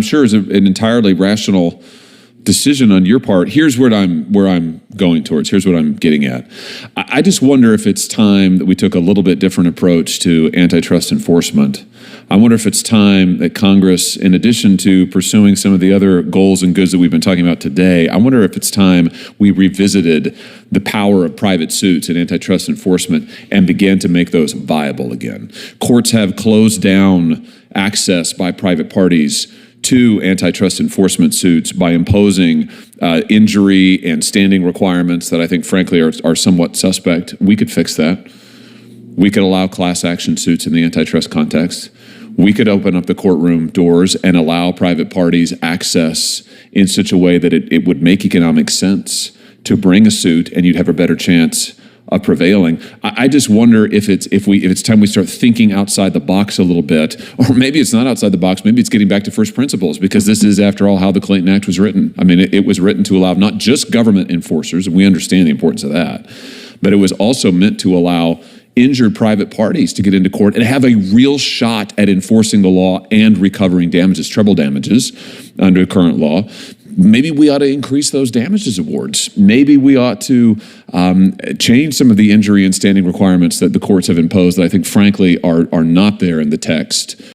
I'm sure is an entirely rational decision on your part. Here's where I'm going towards. Here's what I'm getting at. I just wonder if it's time that we took a little bit different approach to antitrust enforcement. I wonder if it's time that Congress, in addition to pursuing some of the other goals and goods that we've been talking about today, I wonder if it's time we revisited the power of private suits in antitrust enforcement and began to make those viable again. Courts have closed down access by private parties to antitrust enforcement suits by imposing injury and standing requirements that I think, frankly, are somewhat suspect. We could fix that. We could allow class action suits in the antitrust context. We could open up the courtroom doors and allow private parties access in such a way that it would make economic sense to bring a suit, and you'd have a better chance of prevailing. I just wonder if it's time we start thinking outside the box a little bit, or maybe it's not outside the box. Maybe it's getting back to first principles, because this is, after all, how the Clayton Act was written. I mean, it was written to allow not just government enforcers, and we understand the importance of that, but it was also meant to allow injured private parties to get into court and have a real shot at enforcing the law and recovering damages, treble damages under current law. Maybe we ought to increase those damages awards. Maybe we ought to change some of the injury and standing requirements that the courts have imposed that I think, frankly, are not there in the text.